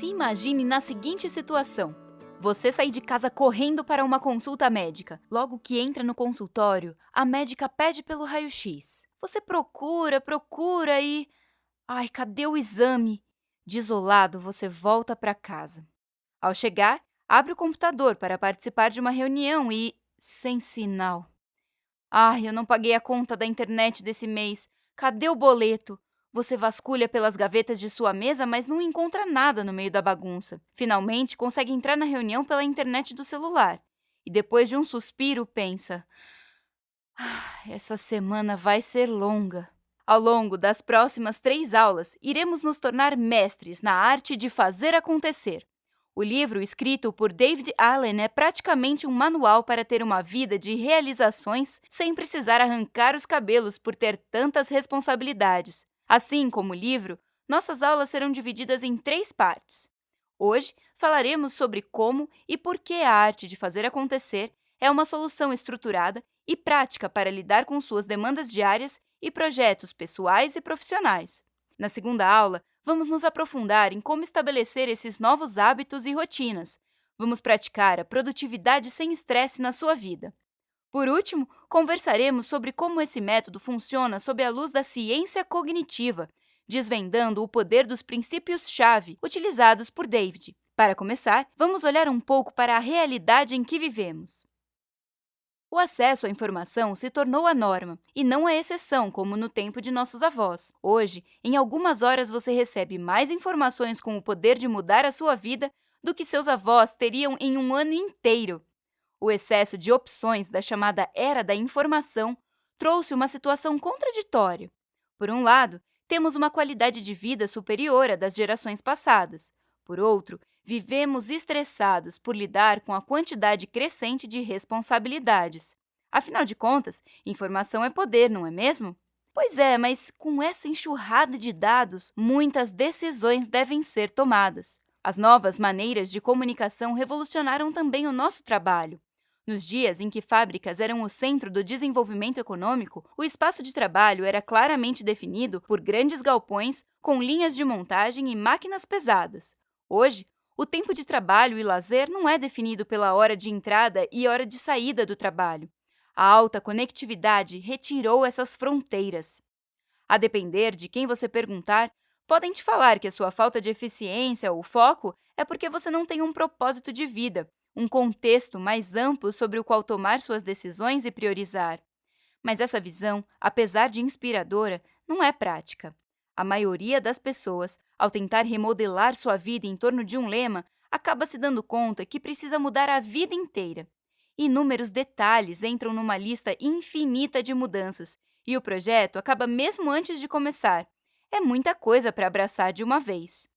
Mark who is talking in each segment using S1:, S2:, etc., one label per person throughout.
S1: Se imagine na seguinte situação. Você sai de casa correndo para uma consulta médica. Logo que entra no consultório, a médica pede pelo raio-x. Você procura e... Ai, cadê o exame? Desolado, você volta para casa. Ao chegar, abre o computador para participar de uma reunião e... sem sinal. Ai, eu não paguei a conta da internet desse mês. Cadê o boleto? Você vasculha pelas gavetas de sua mesa, mas não encontra nada no meio da bagunça. Finalmente, consegue entrar na reunião pela internet do celular. E depois de um suspiro, pensa: essa semana vai ser longa. Ao longo das próximas 3 aulas, iremos nos tornar mestres na arte de fazer acontecer. O livro, escrito por David Allen, é praticamente um manual para ter uma vida de realizações sem precisar arrancar os cabelos por ter tantas responsabilidades. Assim como o livro, nossas aulas serão divididas em 3 partes. Hoje, falaremos sobre como e por que a arte de fazer acontecer é uma solução estruturada e prática para lidar com suas demandas diárias e projetos pessoais e profissionais. Na segunda aula, vamos nos aprofundar em como estabelecer esses novos hábitos e rotinas. Vamos praticar a produtividade sem estresse na sua vida. Por último, conversaremos sobre como esse método funciona sob a luz da ciência cognitiva, desvendando o poder dos princípios-chave utilizados por David. Para começar, vamos olhar um pouco para a realidade em que vivemos. O acesso à informação se tornou a norma, e não a exceção como no tempo de nossos avós. Hoje, em algumas horas você recebe mais informações com o poder de mudar a sua vida do que seus avós teriam em um ano inteiro. O excesso de opções da chamada Era da Informação trouxe uma situação contraditória. Por um lado, temos uma qualidade de vida superior à das gerações passadas. Por outro, vivemos estressados por lidar com a quantidade crescente de responsabilidades. Afinal de contas, informação é poder, não é mesmo? Pois é, mas com essa enxurrada de dados, muitas decisões devem ser tomadas. As novas maneiras de comunicação revolucionaram também o nosso trabalho. Nos dias em que fábricas eram o centro do desenvolvimento econômico, o espaço de trabalho era claramente definido por grandes galpões com linhas de montagem e máquinas pesadas. Hoje, o tempo de trabalho e lazer não é definido pela hora de entrada e hora de saída do trabalho. A alta conectividade retirou essas fronteiras. A depender de quem você perguntar, podem te falar que a sua falta de eficiência ou foco é porque você não tem um propósito de vida, um contexto mais amplo sobre o qual tomar suas decisões e priorizar. Mas essa visão, apesar de inspiradora, não é prática. A maioria das pessoas, ao tentar remodelar sua vida em torno de um lema, acaba se dando conta que precisa mudar a vida inteira. Inúmeros detalhes entram numa lista infinita de mudanças, e o projeto acaba mesmo antes de começar. É muita coisa para abraçar de uma vez.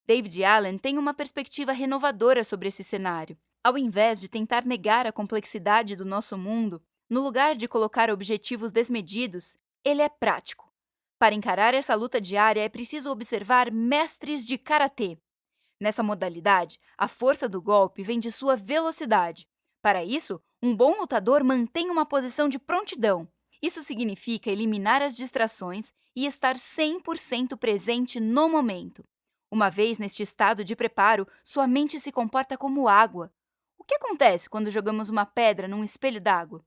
S1: David Allen tem uma perspectiva renovadora sobre esse cenário. Ao invés de tentar negar a complexidade do nosso mundo, no lugar de colocar objetivos desmedidos, ele é prático. Para encarar essa luta diária, é preciso observar mestres de karatê. Nessa modalidade, a força do golpe vem de sua velocidade. Para isso, um bom lutador mantém uma posição de prontidão. Isso significa eliminar as distrações e estar 100% presente no momento. Uma vez neste estado de preparo, sua mente se comporta como água. O que acontece quando jogamos uma pedra num espelho d'água?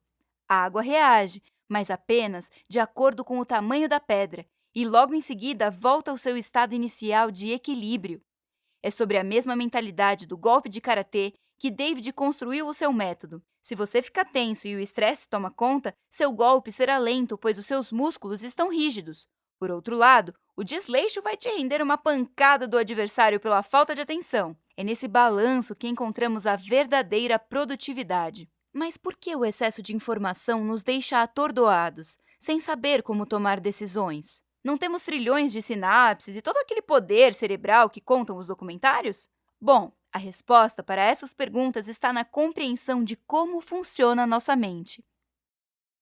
S1: A água reage, mas apenas de acordo com o tamanho da pedra, e logo em seguida volta ao seu estado inicial de equilíbrio. É sobre a mesma mentalidade do golpe de karatê que David construiu o seu método. Se você fica tenso e o estresse toma conta, seu golpe será lento, pois os seus músculos estão rígidos. Por outro lado, o desleixo vai te render uma pancada do adversário pela falta de atenção. É nesse balanço que encontramos a verdadeira produtividade. Mas por que o excesso de informação nos deixa atordoados, sem saber como tomar decisões? Não temos trilhões de sinapses e todo aquele poder cerebral que contam os documentários? Bom, a resposta para essas perguntas está na compreensão de como funciona a nossa mente.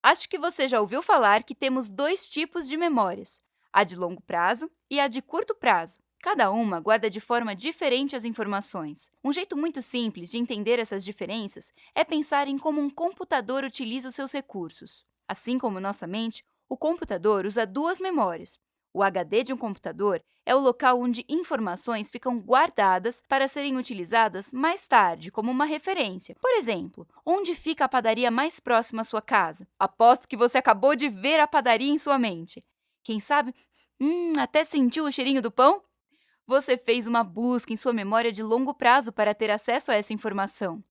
S1: Acho que você já ouviu falar que temos 2 tipos de memórias, a de longo prazo e a de curto prazo. Cada uma guarda de forma diferente as informações. Um jeito muito simples de entender essas diferenças é pensar em como um computador utiliza os seus recursos. Assim como nossa mente, o computador usa 2 memórias, O HD de um computador é o local onde informações ficam guardadas para serem utilizadas mais tarde, como uma referência. Por exemplo, onde fica a padaria mais próxima à sua casa? Aposto que você acabou de ver a padaria em sua mente. Quem sabe, até sentiu o cheirinho do pão? Você fez uma busca em sua memória de longo prazo para ter acesso a essa informação.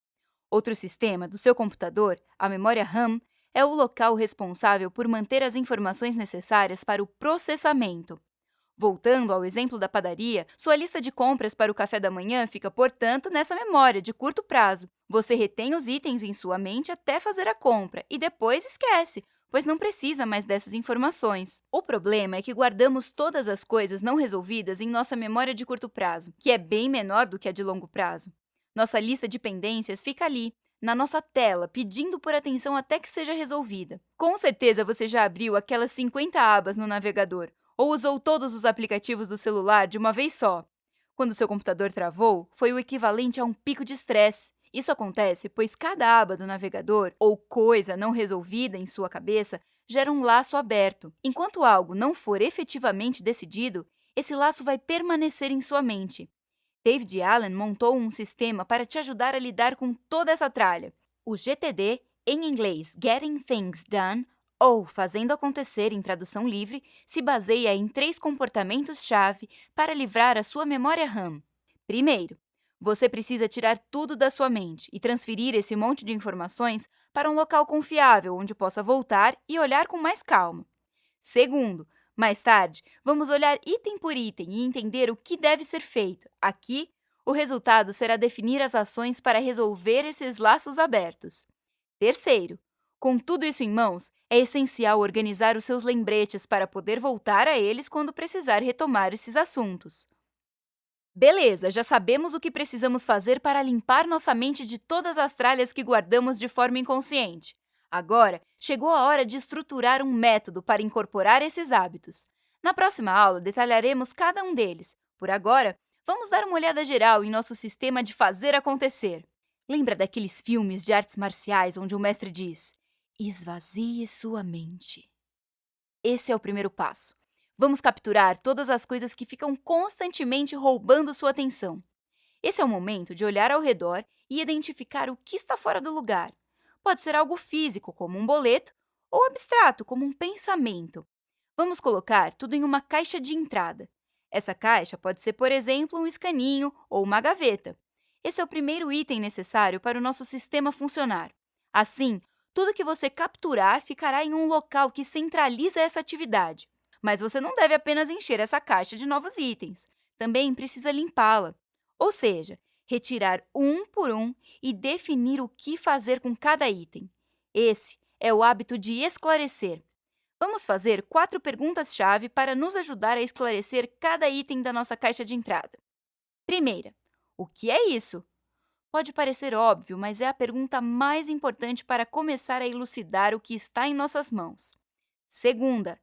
S1: Outro sistema do seu computador, a memória RAM, é o local responsável por manter as informações necessárias para o processamento. Voltando ao exemplo da padaria, sua lista de compras para o café da manhã fica, portanto, nessa memória de curto prazo. Você retém os itens em sua mente até fazer a compra e depois esquece, pois não precisa mais dessas informações. O problema é que guardamos todas as coisas não resolvidas em nossa memória de curto prazo, que é bem menor do que a de longo prazo. Nossa lista de pendências fica ali, na nossa tela, pedindo por atenção até que seja resolvida. Com certeza você já abriu aquelas 50 abas no navegador ou usou todos os aplicativos do celular de uma vez só. Quando seu computador travou, foi o equivalente a um pico de estresse. Isso acontece pois cada aba do navegador ou coisa não resolvida em sua cabeça gera um laço aberto. Enquanto algo não for efetivamente decidido, esse laço vai permanecer em sua mente. David Allen montou um sistema para te ajudar a lidar com toda essa tralha. O GTD, em inglês Getting Things Done, ou Fazendo Acontecer em tradução livre, se baseia em 3 comportamentos-chave para livrar a sua memória RAM. Primeiro, você precisa tirar tudo da sua mente e transferir esse monte de informações para um local confiável onde possa voltar e olhar com mais calma. Segundo, mais tarde, vamos olhar item por item e entender o que deve ser feito. Aqui, o resultado será definir as ações para resolver esses laços abertos. Terceiro, com tudo isso em mãos, é essencial organizar os seus lembretes para poder voltar a eles quando precisar retomar esses assuntos. Beleza, já sabemos o que precisamos fazer para limpar nossa mente de todas as tralhas que guardamos de forma inconsciente. Agora, chegou a hora de estruturar um método para incorporar esses hábitos. Na próxima aula, detalharemos cada um deles. Por agora, vamos dar uma olhada geral em nosso sistema de fazer acontecer. Lembra daqueles filmes de artes marciais onde o mestre diz: esvazie sua mente. Esse é o primeiro passo. Vamos capturar todas as coisas que ficam constantemente roubando sua atenção. Esse é o momento de olhar ao redor e identificar o que está fora do lugar. Pode ser algo físico, como um boleto, ou abstrato, como um pensamento. Vamos colocar tudo em uma caixa de entrada. Essa caixa pode ser, por exemplo, um escaninho ou uma gaveta. Esse é o primeiro item necessário para o nosso sistema funcionar. Assim, tudo que você capturar ficará em um local que centraliza essa atividade. Mas você não deve apenas encher essa caixa de novos itens. Também precisa limpá-la. Ou seja, retirar um por um e definir o que fazer com cada item. Esse é o hábito de esclarecer. Vamos fazer 4 perguntas-chave para nos ajudar a esclarecer cada item da nossa caixa de entrada. Primeira, o que é isso? Pode parecer óbvio, mas é a pergunta mais importante para começar a elucidar o que está em nossas mãos. Segunda,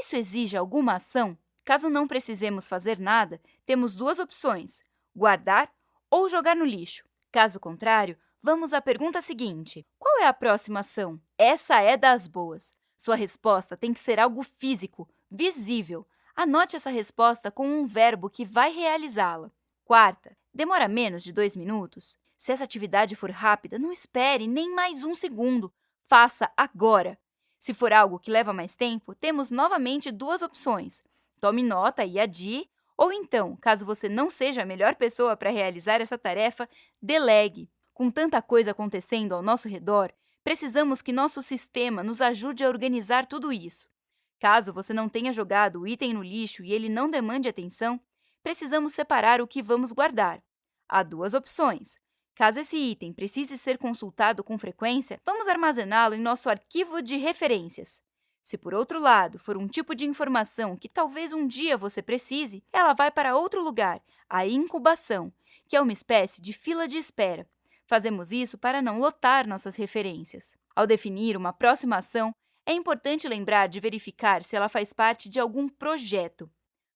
S1: isso exige alguma ação? Caso não precisemos fazer nada, temos 2 opções: guardar ou jogar no lixo. Caso contrário, vamos à pergunta seguinte: qual é a próxima ação? Essa é das boas. Sua resposta tem que ser algo físico, visível. Anote essa resposta com um verbo que vai realizá-la. Quarta, demora menos de 2 minutos? Se essa atividade for rápida, não espere nem mais um segundo. Faça agora! Se for algo que leva mais tempo, temos novamente 2 opções. Tome nota e adie, ou então, caso você não seja a melhor pessoa para realizar essa tarefa, delegue. Com tanta coisa acontecendo ao nosso redor, precisamos que nosso sistema nos ajude a organizar tudo isso. Caso você não tenha jogado o item no lixo e ele não demande atenção, precisamos separar o que vamos guardar. Há 2 opções. Caso esse item precise ser consultado com frequência, vamos armazená-lo em nosso arquivo de referências. Se, por outro lado, for um tipo de informação que talvez um dia você precise, ela vai para outro lugar, a incubação, que é uma espécie de fila de espera. Fazemos isso para não lotar nossas referências. Ao definir uma próxima ação, é importante lembrar de verificar se ela faz parte de algum projeto.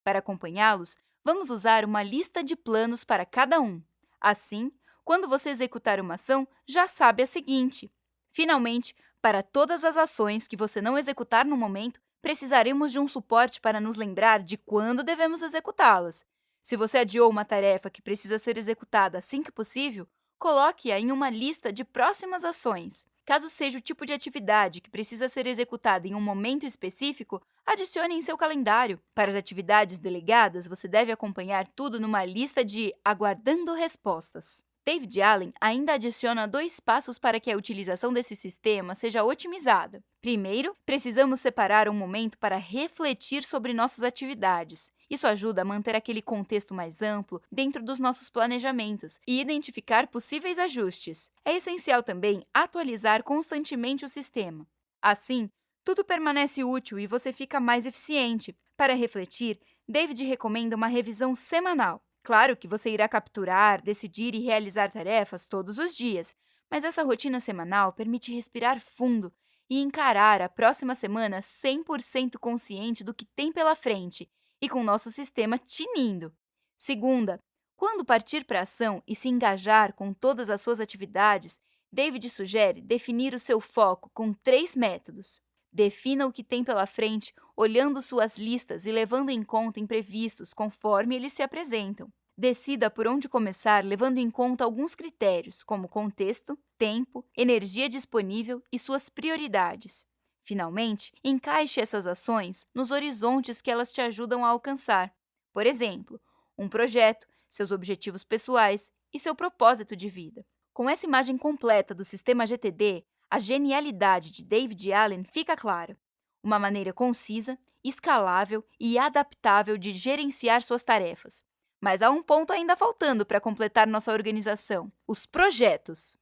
S1: Para acompanhá-los, vamos usar uma lista de planos para cada um. Assim, quando você executar uma ação, já sabe a seguinte. Finalmente, para todas as ações que você não executar no momento, Precisaremos de um suporte para nos lembrar de quando devemos executá-las. Se você adiou uma tarefa que precisa ser executada assim que possível, coloque-a em uma lista de próximas ações. Caso seja o tipo de atividade que precisa ser executada em um momento específico, adicione em seu calendário. Para as atividades delegadas, você deve acompanhar tudo numa lista de aguardando respostas. David Allen ainda adiciona 2 passos para que a utilização desse sistema seja otimizada. Primeiro, precisamos separar um momento para refletir sobre nossas atividades. Isso ajuda a manter aquele contexto mais amplo dentro dos nossos planejamentos e identificar possíveis ajustes. É essencial também atualizar constantemente o sistema. Assim, tudo permanece útil e você fica mais eficiente. Para refletir, David recomenda uma revisão semanal. Claro que você irá capturar, decidir e realizar tarefas todos os dias, mas essa rotina semanal permite respirar fundo e encarar a próxima semana 100% consciente do que tem pela frente e com nosso sistema tinindo. Segunda, quando partir para a ação e se engajar com todas as suas atividades, David sugere definir o seu foco com 3 métodos. Defina o que tem pela frente, olhando suas listas e levando em conta imprevistos conforme eles se apresentam. Decida por onde começar, levando em conta alguns critérios, como contexto, tempo, energia disponível e suas prioridades. Finalmente, encaixe essas ações nos horizontes que elas te ajudam a alcançar. Por exemplo, um projeto, seus objetivos pessoais e seu propósito de vida. Com essa imagem completa do sistema GTD, a genialidade de David Allen fica clara. Uma maneira concisa, escalável e adaptável de gerenciar suas tarefas. Mas há um ponto ainda faltando para completar nossa organização: os projetos.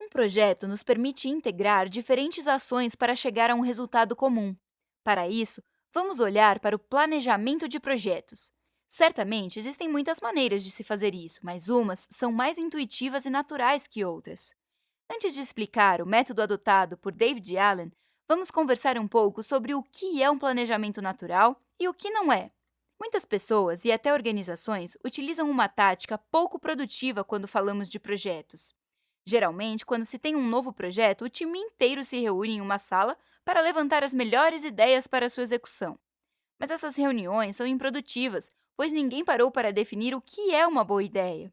S1: Um projeto nos permite integrar diferentes ações para chegar a um resultado comum. Para isso, vamos olhar para o planejamento de projetos. Certamente, existem muitas maneiras de se fazer isso, mas umas são mais intuitivas e naturais que outras. Antes de explicar o método adotado por David Allen, vamos conversar um pouco sobre o que é um planejamento natural e o que não é. Muitas pessoas e até organizações utilizam uma tática pouco produtiva quando falamos de projetos. Geralmente, quando se tem um novo projeto, o time inteiro se reúne em uma sala para levantar as melhores ideias para sua execução. Mas essas reuniões são improdutivas, pois ninguém parou para definir o que é uma boa ideia.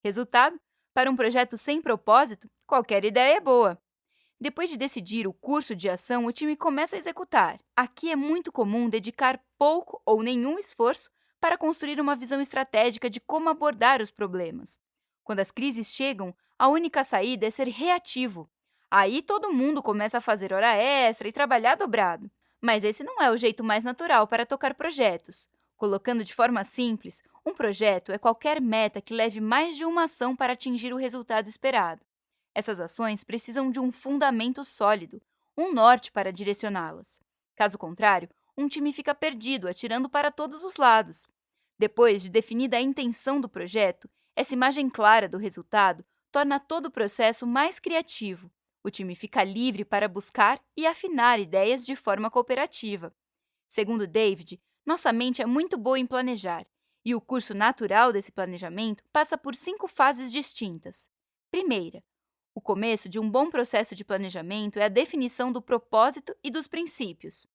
S1: Resultado? Para um projeto sem propósito, qualquer ideia é boa. Depois de decidir o curso de ação, o time começa a executar. Aqui é muito comum dedicar pouco ou nenhum esforço para construir uma visão estratégica de como abordar os problemas. Quando as crises chegam, a única saída é ser reativo. Aí todo mundo começa a fazer hora extra e trabalhar dobrado. Mas esse não é o jeito mais natural para tocar projetos. Colocando de forma simples, um projeto é qualquer meta que leve mais de uma ação para atingir o resultado esperado. Essas ações precisam de um fundamento sólido, um norte para direcioná-las. Caso contrário, um time fica perdido, atirando para todos os lados. Depois de definida a intenção do projeto, essa imagem clara do resultado torna todo o processo mais criativo. O time fica livre para buscar e afinar ideias de forma cooperativa. Segundo David, nossa mente é muito boa em planejar, e o curso natural desse planejamento passa por 5 fases distintas. Primeira, o começo de um bom processo de planejamento é a definição do propósito e dos princípios.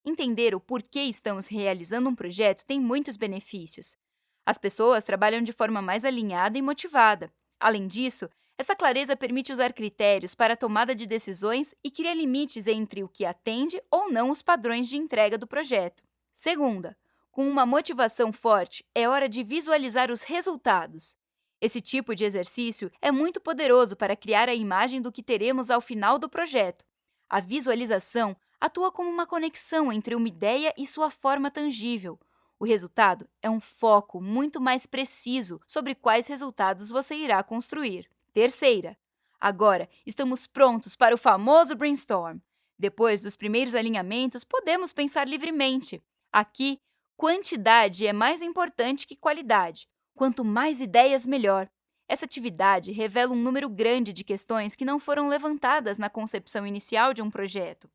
S1: Entender o porquê estamos realizando um projeto tem muitos benefícios. As pessoas trabalham de forma mais alinhada e motivada. Além disso, essa clareza permite usar critérios para a tomada de decisões e cria limites entre o que atende ou não os padrões de entrega do projeto. Segunda, com uma motivação forte, é hora de visualizar os resultados. Esse tipo de exercício é muito poderoso para criar a imagem do que teremos ao final do projeto. A visualização atua como uma conexão entre uma ideia e sua forma tangível. O resultado é um foco muito mais preciso sobre quais resultados você irá construir. Terceira, agora estamos prontos para o famoso brainstorm. Depois dos primeiros alinhamentos, podemos pensar livremente. Aqui, quantidade é mais importante que qualidade. Quanto mais ideias, melhor. Essa atividade revela um número grande de questões que não foram levantadas na concepção inicial de um projeto.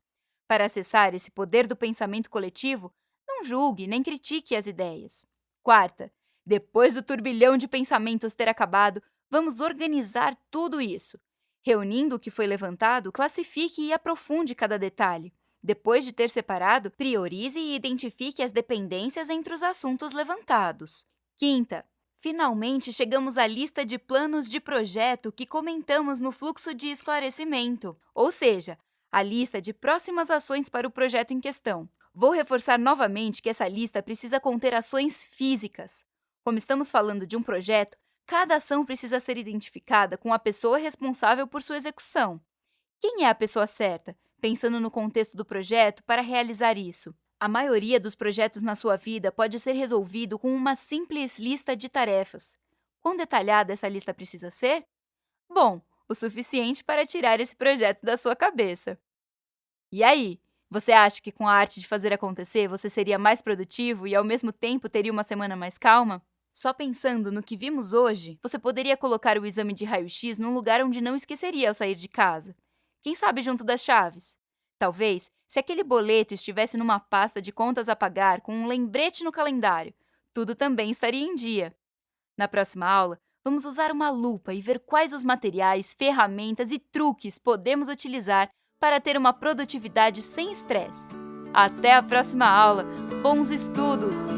S1: Para acessar esse poder do pensamento coletivo, não julgue nem critique as ideias. Quarta, depois do turbilhão de pensamentos ter acabado, vamos organizar tudo isso. Reunindo o que foi levantado, classifique e aprofunde cada detalhe. Depois de ter separado, priorize e identifique as dependências entre os assuntos levantados. Quinta, finalmente chegamos à lista de planos de projeto que comentamos no fluxo de esclarecimento, ou seja, a lista de próximas ações para o projeto em questão. Vou reforçar novamente que essa lista precisa conter ações físicas. Como estamos falando de um projeto, cada ação precisa ser identificada com a pessoa responsável por sua execução. Quem é a pessoa certa, pensando no contexto do projeto, para realizar isso? A maioria dos projetos na sua vida pode ser resolvido com uma simples lista de tarefas. Quão detalhada essa lista precisa ser? Bom, o suficiente para tirar esse projeto da sua cabeça. E aí? Você acha que com a arte de fazer acontecer você seria mais produtivo e ao mesmo tempo teria uma semana mais calma? Só pensando no que vimos hoje, você poderia colocar o exame de raio-x num lugar onde não esqueceria ao sair de casa. Quem sabe junto das chaves? Talvez, se aquele boleto estivesse numa pasta de contas a pagar com um lembrete no calendário, tudo também estaria em dia. Na próxima aula, vamos usar uma lupa e ver quais os materiais, ferramentas e truques podemos utilizar para ter uma produtividade sem estresse. Até a próxima aula! Bons estudos!